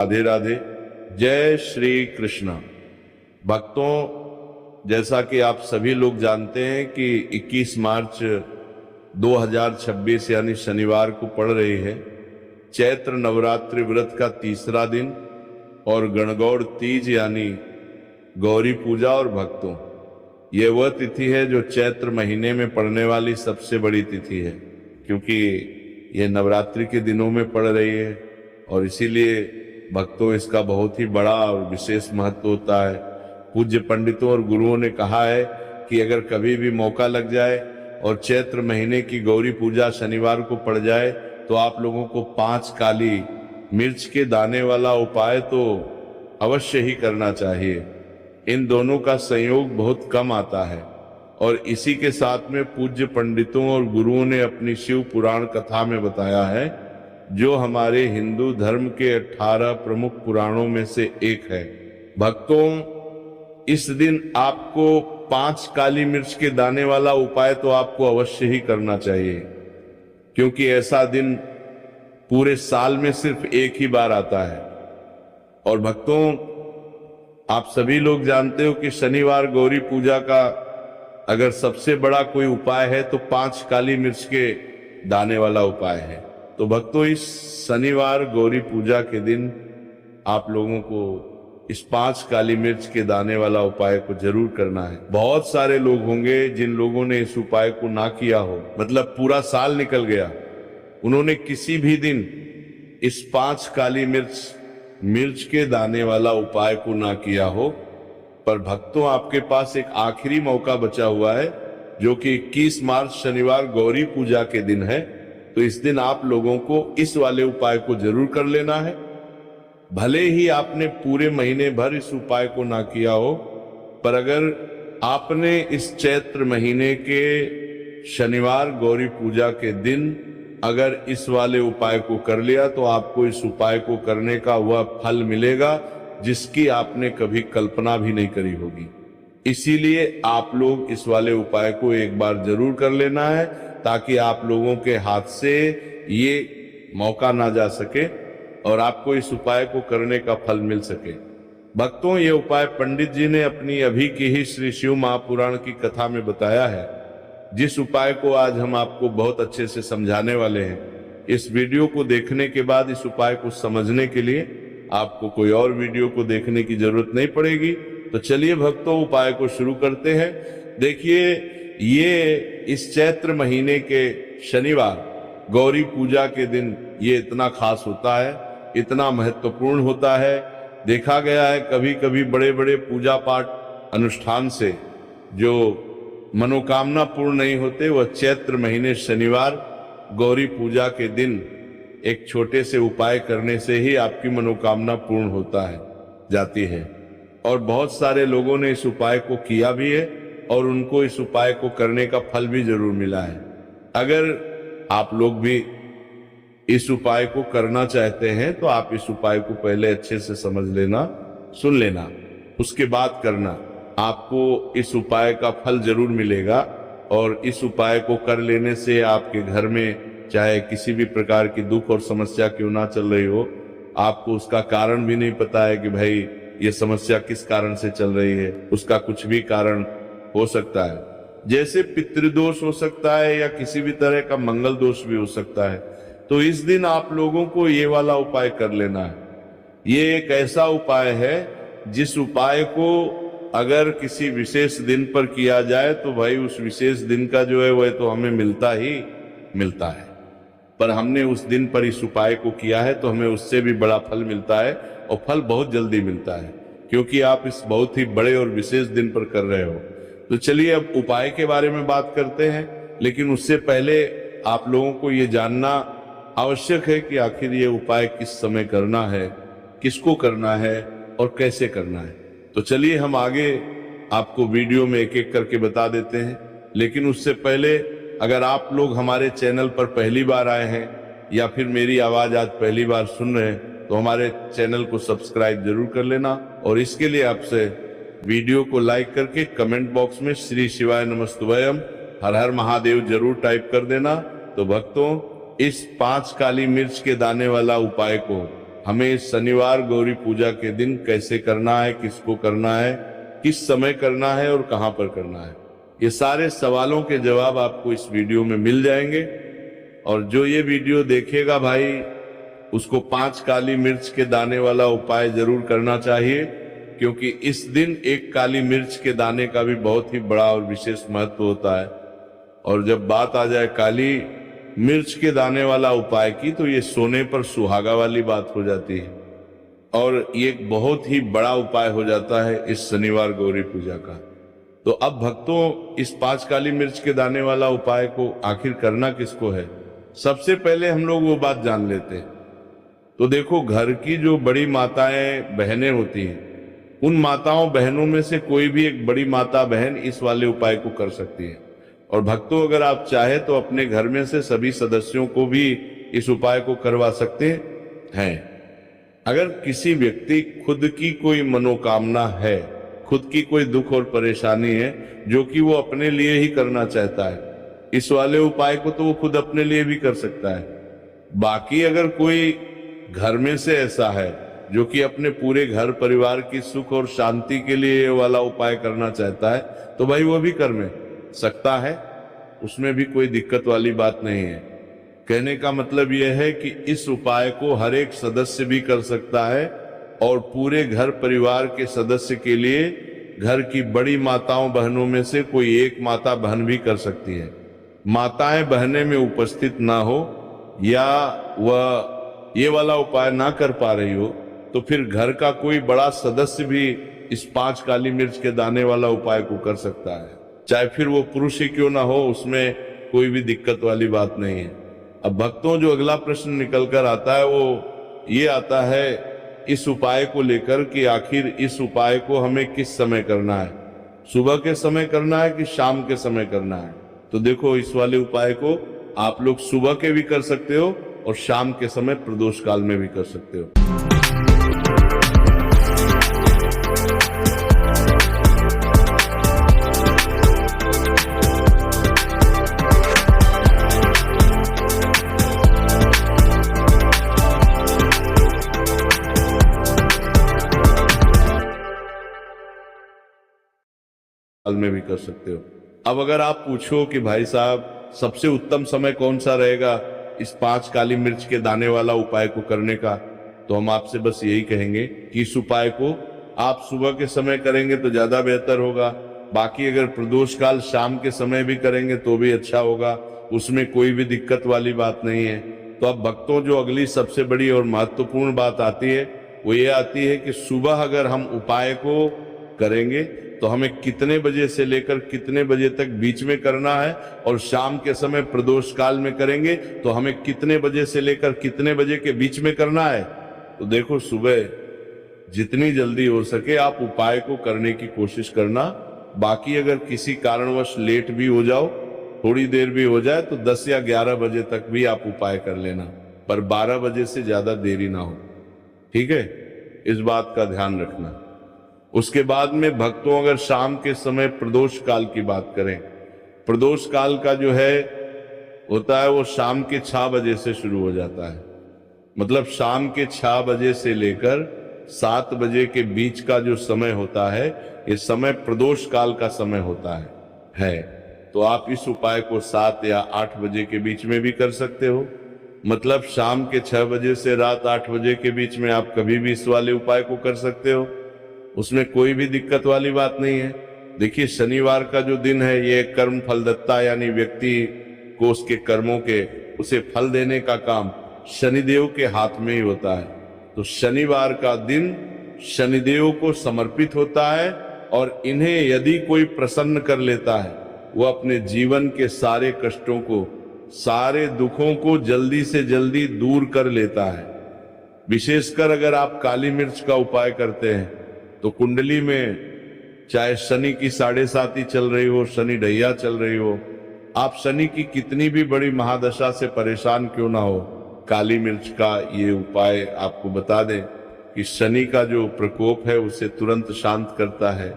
राधे राधे। जय श्री कृष्ण। भक्तों, जैसा कि आप सभी लोग जानते हैं कि 21 मार्च 2026 यानी शनिवार को पड़ रही है चैत्र नवरात्रि व्रत का तीसरा दिन और गणगौर तीज यानी गौरी पूजा। और भक्तों, ये वह तिथि है जो चैत्र महीने में पड़ने वाली सबसे बड़ी तिथि है, क्योंकि ये नवरात्रि के दिनों में पड़ रही है और इसीलिए भक्तों इसका बहुत ही बड़ा और विशेष महत्व होता है। पूज्य पंडितों और गुरुओं ने कहा है कि अगर कभी भी मौका लग जाए और चैत्र महीने की गौरी पूजा शनिवार को पड़ जाए तो आप लोगों को 5 काली मिर्च के दाने वाला उपाय तो अवश्य ही करना चाहिए। इन दोनों का संयोग बहुत कम आता है और इसी के साथ में पूज्य पंडितों और गुरुओं ने अपनी शिव पुराण कथा में बताया है, जो हमारे हिंदू धर्म के 18 प्रमुख पुराणों में से एक है। भक्तों, इस दिन आपको 5 काली मिर्च के दाने वाला उपाय तो आपको अवश्य ही करना चाहिए, क्योंकि ऐसा दिन पूरे साल में सिर्फ एक ही बार आता है। और भक्तों, आप सभी लोग जानते हो कि शनिवार गौरी पूजा का अगर सबसे बड़ा कोई उपाय है तो 5 काली मिर्च के दाने वाला उपाय है। तो भक्तों, इस शनिवार गौरी पूजा के दिन आप लोगों को इस 5 काली मिर्च के दाने वाला उपाय को जरूर करना है। बहुत सारे लोग होंगे जिन लोगों ने इस उपाय को ना किया हो, मतलब पूरा साल निकल गया, उन्होंने किसी भी दिन इस 5 काली मिर्च के दाने वाला उपाय को ना किया हो। पर भक्तों, आपके पास एक आखिरी मौका बचा हुआ है, जो कि 21 मार्च शनिवार गौरी पूजा के दिन है। तो इस दिन आप लोगों को इस वाले उपाय को जरूर कर लेना है। भले ही आपने पूरे महीने भर इस उपाय को ना किया हो, पर अगर आपने इस चैत्र महीने के शनिवार गौरी पूजा के दिन अगर इस वाले उपाय को कर लिया तो आपको इस उपाय को करने का वह फल मिलेगा जिसकी आपने कभी कल्पना भी नहीं करी होगी। इसीलिए आप लोग इस वाले उपाय को एक बार जरूर कर लेना है, ताकि आप लोगों के हाथ से ये मौका ना जा सके और आपको इस उपाय को करने का फल मिल सके। भक्तों, ये उपाय पंडित जी ने अपनी अभी की ही श्री शिव महापुराण की कथा में बताया है, जिस उपाय को आज हम आपको बहुत अच्छे से समझाने वाले हैं। इस वीडियो को देखने के बाद इस उपाय को समझने के लिए आपको कोई और वीडियो को देखने की जरूरत नहीं पड़ेगी। तो चलिए भक्तों, उपाय को शुरू करते हैं। देखिए, ये इस चैत्र महीने के शनिवार गौरी पूजा के दिन ये इतना खास होता है, इतना महत्वपूर्ण होता है। देखा गया है कभी कभी बड़े बड़े पूजा पाठ अनुष्ठान से जो मनोकामना पूर्ण नहीं होते, वह चैत्र महीने शनिवार गौरी पूजा के दिन एक छोटे से उपाय करने से ही आपकी मनोकामना पूर्ण होता है, जाती है। और बहुत सारे लोगों ने इस उपाय को किया भी है और उनको इस उपाय को करने का फल भी जरूर मिला है। अगर आप लोग भी इस उपाय को करना चाहते हैं तो आप इस उपाय को पहले अच्छे से समझ लेना, सुन लेना, उसके बाद करना। आपको इस उपाय का फल जरूर मिलेगा और इस उपाय को कर लेने से आपके घर में चाहे किसी भी प्रकार की दुख और समस्या क्यों ना चल रही हो, आपको उसका कारण भी नहीं पता है कि भाई ये समस्या किस कारण से चल रही है, उसका कुछ भी कारण हो सकता है। जैसे पितृदोष हो सकता है या किसी भी तरह का मंगल दोष भी हो सकता है। तो इस दिन आप लोगों को ये वाला उपाय कर लेना है। ये एक ऐसा उपाय है जिस उपाय को अगर किसी विशेष दिन पर किया जाए तो भाई उस विशेष दिन का जो है वह तो हमें मिलता ही मिलता है। पर हमने उस दिन पर इस उपाय को किया है तो हमें उससे भी बड़ा फल मिलता है, और फल बहुत जल्दी मिलता है, क्योंकि आप इस बहुत ही बड़े और विशेष दिन पर कर रहे हो। तो चलिए अब उपाय के बारे में बात करते हैं, लेकिन उससे पहले आप लोगों को ये जानना आवश्यक है कि आखिर ये उपाय किस समय करना है, किसको करना है और कैसे करना है। तो चलिए हम आगे आपको वीडियो में एक एक करके बता देते हैं। लेकिन उससे पहले अगर आप लोग हमारे चैनल पर पहली बार आए हैं या फिर मेरी आवाज आज पहली बार सुन रहे हैं तो हमारे चैनल को सब्सक्राइब जरूर कर लेना, और इसके लिए आपसे वीडियो को लाइक करके कमेंट बॉक्स में श्री शिवाय नमस्तुभयम हर हर महादेव जरूर टाइप कर देना। तो भक्तों, इस 5 काली मिर्च के दाने वाला उपाय को हमें शनिवार गौरी पूजा के दिन कैसे करना है, किसको करना है, किस समय करना है और कहां पर करना है, ये सारे सवालों के जवाब आपको इस वीडियो में मिल जाएंगे। और जो ये वीडियो देखेगा भाई, उसको 5 काली मिर्च के दाने वाला उपाय जरूर करना चाहिए, क्योंकि इस दिन एक काली मिर्च के दाने का भी बहुत ही बड़ा और विशेष महत्व होता है। और जब बात आ जाए काली मिर्च के दाने वाला उपाय की, तो ये सोने पर सुहागा वाली बात हो जाती है और ये एक बहुत ही बड़ा उपाय हो जाता है इस शनिवार गौरी पूजा का। तो अब भक्तों, इस 5 काली मिर्च के दाने वाला उपाय को आखिर करना किसको है, सबसे पहले हम लोग वो बात जान लेते हैं। तो देखो, घर की जो बड़ी माताएं बहनें होती हैं, उन माताओं बहनों में से कोई भी एक बड़ी माता बहन इस वाले उपाय को कर सकती है। और भक्तों, अगर आप चाहे तो अपने घर में से सभी सदस्यों को भी इस उपाय को करवा सकते हैं। अगर किसी व्यक्ति खुद की कोई मनोकामना है, खुद की कोई दुख और परेशानी है जो कि वो अपने लिए ही करना चाहता है, इस वाले उपाय को तो वो खुद अपने लिए भी कर सकता है। बाकी अगर कोई घर में से ऐसा है जो कि अपने पूरे घर परिवार की सुख और शांति के लिए ये वाला उपाय करना चाहता है, तो भाई वो भी कर में सकता है, उसमें भी कोई दिक्कत वाली बात नहीं है। कहने का मतलब यह है कि इस उपाय को हर एक सदस्य भी कर सकता है और पूरे घर परिवार के सदस्य के लिए घर की बड़ी माताओं बहनों में से कोई एक माता बहन भी कर सकती है। माताएं बहनें में उपस्थित ना हो या वह ये वाला उपाय ना कर पा रही हो, तो फिर घर का कोई बड़ा सदस्य भी इस 5 काली मिर्च के दाने वाला उपाय को कर सकता है, चाहे फिर वो पुरुष ही क्यों ना हो, उसमें कोई भी दिक्कत वाली बात नहीं है। अब भक्तों, जो अगला प्रश्न निकल कर आता है वो ये आता है इस उपाय को लेकर कि आखिर इस उपाय को हमें किस समय करना है, सुबह के समय करना है कि शाम के समय करना है। तो देखो, इस वाले उपाय को आप लोग सुबह के भी कर सकते हो और शाम के समय प्रदोष काल में भी कर सकते हो। काल में भी कर सकते हो। अब अगर आप पूछो कि भाई साहब, सबसे उत्तम समय कौन सा रहेगा इस 5 काली मिर्च के दाने वाला उपाय को करने का, तो हम आपसे बस यही कहेंगे कि इस उपाय को आप सुबह के समय करेंगे तो ज्यादा बेहतर होगा। बाकी अगर प्रदोष काल शाम के समय भी करेंगे तो भी अच्छा होगा, उसमें कोई भी दिक्कत वाली बात नहीं है। तो अब भक्तों, जो अगली सबसे बड़ी और महत्वपूर्ण बात आती है वो ये आती है कि सुबह अगर हम उपाय को करेंगे तो हमें कितने बजे से लेकर कितने बजे तक बीच में करना है, और शाम के समय प्रदोष काल में करेंगे तो हमें कितने बजे से लेकर कितने बजे के बीच में करना है। तो देखो, सुबह जितनी जल्दी हो सके आप उपाय को करने की कोशिश करना। बाकी अगर किसी कारणवश लेट भी हो जाओ, थोड़ी देर भी हो जाए, तो 10 या 11 बजे तक भी आप उपाय कर लेना, पर 12 बजे से ज्यादा देरी ना हो, ठीक है, इस बात का ध्यान रखना। उसके बाद में भक्तों, अगर शाम के समय प्रदोष काल की बात करें, प्रदोष काल का जो है होता है वो शाम के 6 बजे से शुरू हो जाता है। मतलब शाम के 6 बजे से लेकर 7 बजे के बीच का जो समय होता है, ये समय प्रदोष काल का समय होता है। तो आप इस उपाय को 7 या 8 बजे के बीच में भी कर सकते हो। मतलब शाम के 6 बजे से रात 8 बजे के बीच में आप कभी भी इस वाले उपाय को कर सकते हो, उसमें कोई भी दिक्कत वाली बात नहीं है। देखिए, शनिवार का जो दिन है ये कर्म फलदत्ता, यानी व्यक्ति को उसके कर्मों के उसे फल देने का काम शनिदेव के हाथ में ही होता है। तो शनिवार का दिन शनिदेव को समर्पित होता है, और इन्हें यदि कोई प्रसन्न कर लेता है, वो अपने जीवन के सारे कष्टों को, सारे दुखों को जल्दी से जल्दी दूर कर लेता है। विशेषकर अगर आप काली मिर्च का उपाय करते हैं तो कुंडली में चाहे शनि की 7.5 चल रही हो, शनि ढैया चल रही हो, आप शनि की कितनी भी बड़ी महादशा से परेशान क्यों ना हो, काली मिर्च का ये उपाय आपको बता दें कि शनि का जो प्रकोप है उसे तुरंत शांत करता है,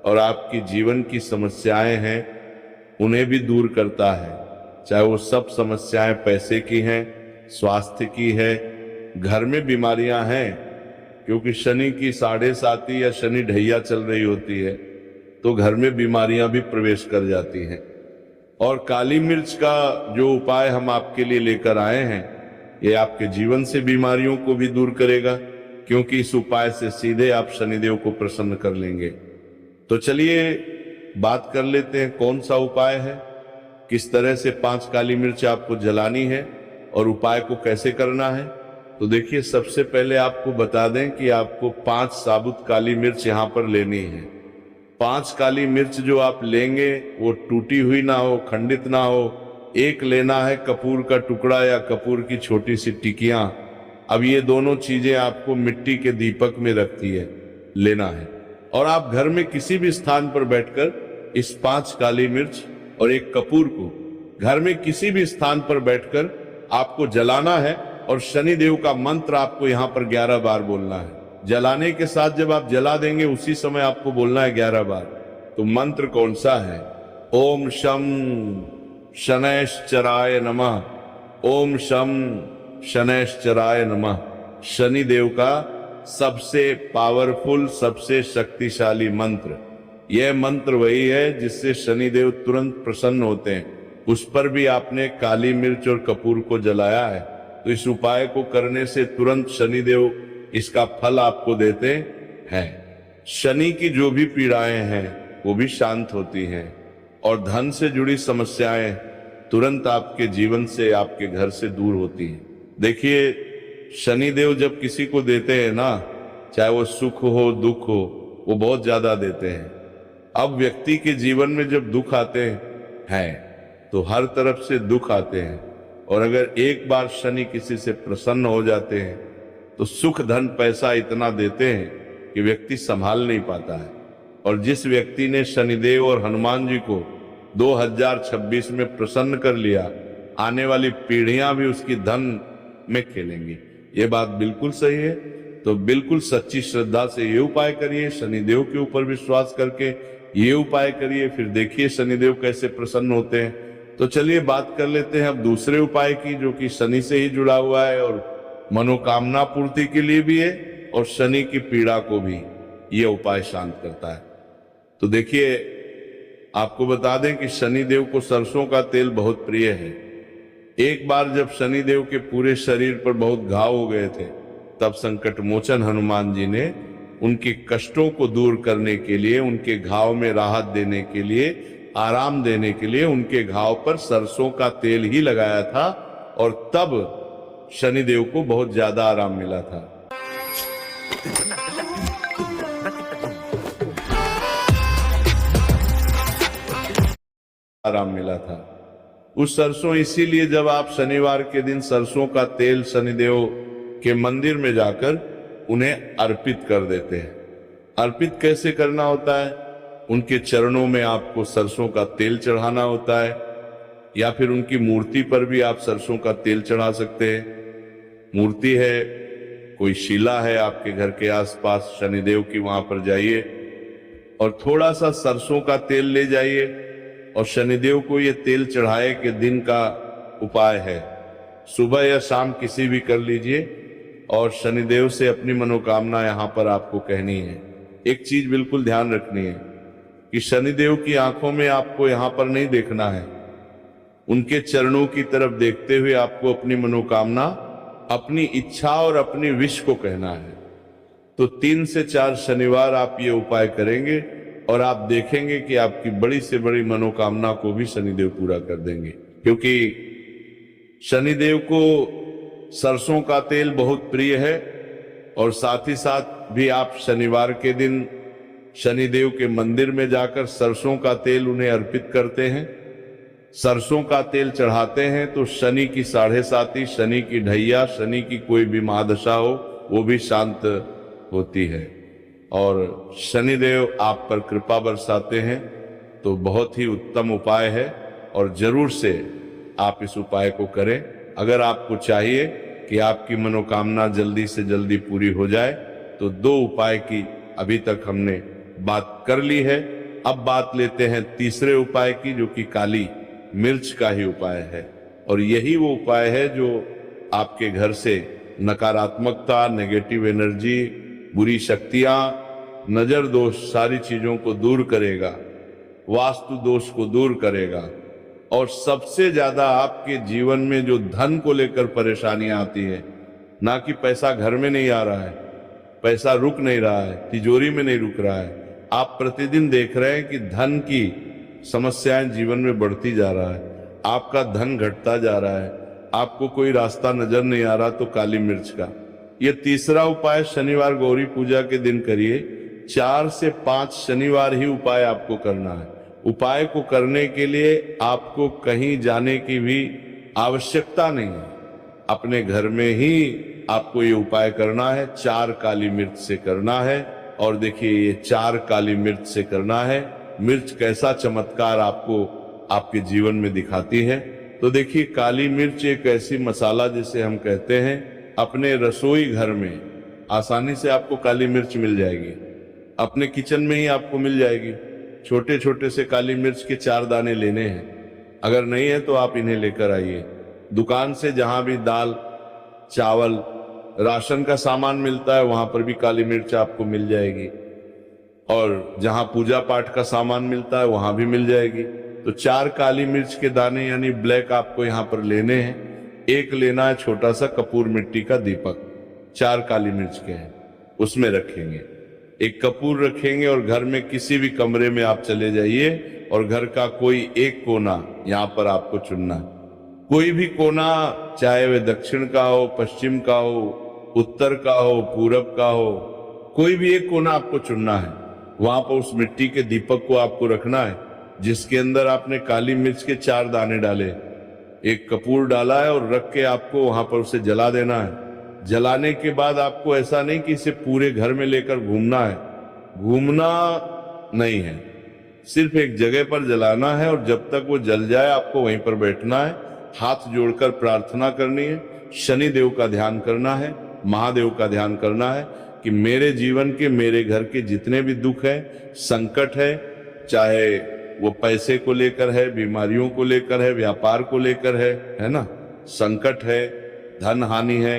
और आपकी जीवन की समस्याएं हैं उन्हें भी दूर करता है। चाहे वो सब समस्याएं पैसे की हैं, स्वास्थ्य की है, घर में बीमारियां हैं, क्योंकि शनि की 7.5 या शनि ढैया चल रही होती है, तो घर में बीमारियां भी प्रवेश कर जाती हैं। और काली मिर्च का जो उपाय हम आपके लिए लेकर आए हैं, ये आपके जीवन से बीमारियों को भी दूर करेगा, क्योंकि इस उपाय से सीधे आप शनिदेव को प्रसन्न कर लेंगे। तो चलिए बात कर लेते हैं कौन सा उपाय है, किस तरह से 5 काली मिर्च आपको जलानी है और उपाय को कैसे करना है। तो देखिए, सबसे पहले आपको बता दें कि आपको 5 साबुत काली मिर्च यहां पर लेनी है। 5 काली मिर्च जो आप लेंगे वो टूटी हुई ना हो, खंडित ना हो। एक लेना है कपूर का टुकड़ा या कपूर की छोटी सी टिकियां। अब ये दोनों चीजें आपको मिट्टी के दीपक में रखती है लेना है, और आप घर में किसी भी स्थान पर बैठकर इस 5 काली मिर्च और एक कपूर को घर में किसी भी स्थान पर बैठकर आपको जलाना है, और शनिदेव का मंत्र आपको यहाँ पर 11 बार बोलना है। जलाने के साथ जब आप जला देंगे उसी समय आपको बोलना है 11 बार। तो मंत्र कौन सा है? ओम शम शनैश्चराय नमः, ओम शम शनैश्चराय नमः। शनिदेव का सबसे पावरफुल, सबसे शक्तिशाली मंत्र। यह मंत्र वही है जिससे शनिदेव तुरंत प्रसन्न होते हैं। उस पर भी आपने काली मिर्च और कपूर को जलाया है, तो इस उपाय को करने से तुरंत शनिदेव इसका फल आपको देते हैं। शनि की जो भी पीड़ाएं हैं वो भी शांत होती हैं, और धन से जुड़ी समस्याएं तुरंत आपके जीवन से, आपके घर से दूर होती हैं। देखिए, शनिदेव जब किसी को देते हैं ना, चाहे वो सुख हो दुख हो, वो बहुत ज्यादा देते हैं। अब व्यक्ति के जीवन में जब दुख आते हैं तो हर तरफ से दुख आते हैं, और अगर एक बार शनि किसी से प्रसन्न हो जाते हैं तो सुख धन पैसा इतना देते हैं कि व्यक्ति संभाल नहीं पाता है। और जिस व्यक्ति ने शनिदेव और हनुमान जी को 2026 में प्रसन्न कर लिया, आने वाली पीढ़ियां भी उसकी धन में खेलेंगी। ये बात बिल्कुल सही है। तो बिल्कुल सच्ची श्रद्धा से ये उपाय करिए, शनिदेव के ऊपर विश्वास करके ये उपाय करिए, फिर देखिए शनिदेव कैसे प्रसन्न होते हैं। तो चलिए बात कर लेते हैं अब दूसरे उपाय की, जो कि शनि से ही जुड़ा हुआ है और मनोकामना पूर्ति के लिए भी है, और शनि की पीड़ा को भी ये उपाय शांत करता है। तो देखिए, आपको बता दें कि शनिदेव को सरसों का तेल बहुत प्रिय है। एक बार जब शनिदेव के पूरे शरीर पर बहुत घाव हो गए थे, तब संकट मोचन हनुमान जी ने उनके कष्टों को दूर करने के लिए, उनके घाव में राहत देने के लिए, आराम देने के लिए उनके घाव पर सरसों का तेल ही लगाया था, और तब शनिदेव को बहुत ज्यादा आराम मिला था। आराम मिला था उस सरसों। इसीलिए जब आप शनिवार के दिन सरसों का तेल शनिदेव के मंदिर में जाकर उन्हें अर्पित कर देते हैं। अर्पित कैसे करना होता है? उनके चरणों में आपको सरसों का तेल चढ़ाना होता है, या फिर उनकी मूर्ति पर भी आप सरसों का तेल चढ़ा सकते हैं। मूर्ति है, कोई शिला है आपके घर के आसपास शनिदेव की, वहां पर जाइए और थोड़ा सा सरसों का तेल ले जाइए, और शनिदेव को ये तेल चढ़ाए के दिन का उपाय है। सुबह या शाम किसी भी कर लीजिए, और शनिदेव से अपनी मनोकामना यहाँ पर आपको कहनी है। एक चीज बिल्कुल ध्यान रखनी है कि शनिदेव की आंखों में आपको यहाँ पर नहीं देखना है, उनके चरणों की तरफ देखते हुए आपको अपनी मनोकामना, अपनी इच्छा और अपनी विश को कहना है। तो 3 से 4 शनिवार आप ये उपाय करेंगे और आप देखेंगे कि आपकी बड़ी से बड़ी मनोकामना को भी शनिदेव पूरा कर देंगे। क्योंकि शनिदेव को सरसों का तेल बहुत प्रिय है, और साथ ही साथ भी आप शनिवार के दिन शनिदेव के मंदिर में जाकर सरसों का तेल उन्हें अर्पित करते हैं, सरसों का तेल चढ़ाते हैं, तो शनि की 7.5, शनि की ढैया, शनि की कोई भी महादशा हो वो भी शांत होती है, और शनिदेव आप पर कृपा बरसाते हैं। तो बहुत ही उत्तम उपाय है, और जरूर से आप इस उपाय को करें। अगर आपको चाहिए कि आपकी मनोकामना जल्दी से जल्दी पूरी हो जाए, तो 2 उपाय की अभी तक हमने बात कर ली है। अब बात लेते हैं तीसरे उपाय की, जो कि काली मिर्च का ही उपाय है, और यही वो उपाय है जो आपके घर से नकारात्मकता, नेगेटिव एनर्जी, बुरी शक्तियां, नजर दोष, सारी चीजों को दूर करेगा, वास्तु दोष को दूर करेगा। और सबसे ज्यादा आपके जीवन में जो धन को लेकर परेशानियां आती है, ना कि पैसा घर में नहीं आ रहा है, पैसा रुक नहीं रहा है, तिजोरी में नहीं रुक रहा है, आप प्रतिदिन देख रहे हैं कि धन की समस्याएं जीवन में बढ़ती जा रहा है, आपका धन घटता जा रहा है, आपको कोई रास्ता नजर नहीं आ रहा, तो काली मिर्च का ये तीसरा उपाय शनिवार गौरी पूजा के दिन करिए। 4 से 5 शनिवार ही उपाय आपको करना है। उपाय को करने के लिए आपको कहीं जाने की भी आवश्यकता नहीं है, अपने घर में ही आपको ये उपाय करना है। 4 काली मिर्च से करना है। और देखिए, ये 4 काली मिर्च से करना है। मिर्च कैसा चमत्कार आपको आपके जीवन में दिखाती है। तो देखिए, काली मिर्च एक ऐसी मसाला जिसे हम कहते हैं, अपने रसोई घर में आसानी से आपको काली मिर्च मिल जाएगी, अपने किचन में ही आपको मिल जाएगी। छोटे छोटे से काली मिर्च के 4 दाने लेने हैं। अगर नहीं है तो आप इन्हें लेकर आइए दुकान से। जहां भी दाल, चावल, राशन का सामान मिलता है, वहां पर भी काली मिर्च आपको मिल जाएगी। और जहां पूजा पाठ का सामान मिलता है, वहां भी मिल जाएगी। तो 4 काली मिर्च के दाने यानी ब्लैक आपको यहाँ पर लेने हैं। एक लेना है छोटा सा कपूर मिट्टी का दीपक, 4 काली मिर्च के हैं, उसमें रखेंगे। एक कपूर रखेंगे और घर में किसी भी कमरे में आप चले जाइए और घर का कोई एक कोना यहाँ पर आपको चुनना है। कोई भी कोना, चाहे वह दक्षिण का हो, पश्चिम का हो, उत्तर का हो, पूरब का हो, कोई भी एक कोना आपको चुनना है। वहां पर उस मिट्टी के दीपक को आपको रखना है, जिसके अंदर आपने काली मिर्च के 4 दाने डाले, एक कपूर डाला है, और रख के आपको वहां पर उसे जला देना है। जलाने के बाद आपको ऐसा नहीं कि इसे पूरे घर में लेकर घूमना है, घूमना नहीं है, सिर्फ एक जगह पर जलाना है। और जब तक वो जल जाए आपको वहीं पर बैठना है, हाथ जोड़कर प्रार्थना करनी है, शनि देव का ध्यान करना है, महादेव का ध्यान करना है कि मेरे जीवन के, मेरे घर के जितने भी दुख है, संकट है, चाहे वो पैसे को लेकर है, बीमारियों को लेकर है, व्यापार को लेकर है ना, संकट है, धन हानि है,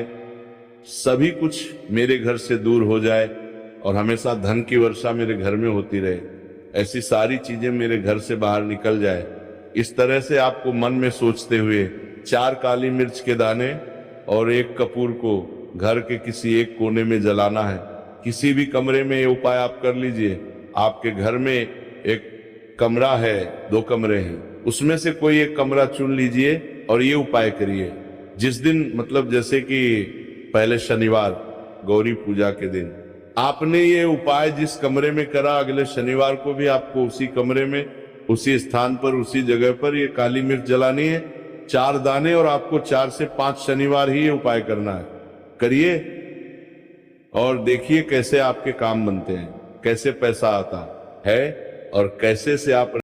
सभी कुछ मेरे घर से दूर हो जाए और हमेशा धन की वर्षा मेरे घर में होती रहे, ऐसी सारी चीजें मेरे घर से बाहर निकल जाए। इस तरह से आपको मन में सोचते हुए 4 काली मिर्च के दाने और एक कपूर को घर के किसी एक कोने में जलाना है। किसी भी कमरे में ये उपाय आप कर लीजिए। आपके घर में एक कमरा है, 2 कमरे हैं, उसमें से कोई एक कमरा चुन लीजिए और ये उपाय करिए। जिस दिन, मतलब जैसे कि पहले शनिवार गौरी पूजा के दिन आपने ये उपाय जिस कमरे में करा, अगले शनिवार को भी आपको उसी कमरे में, उसी स्थान पर, उसी जगह पर ये काली मिर्च जलानी है, 4 दाने, और आपको 4 से 5 शनिवार ही ये उपाय करना है। करिए और देखिए कैसे आपके काम बनते हैं, कैसे पैसा आता है और कैसे से आप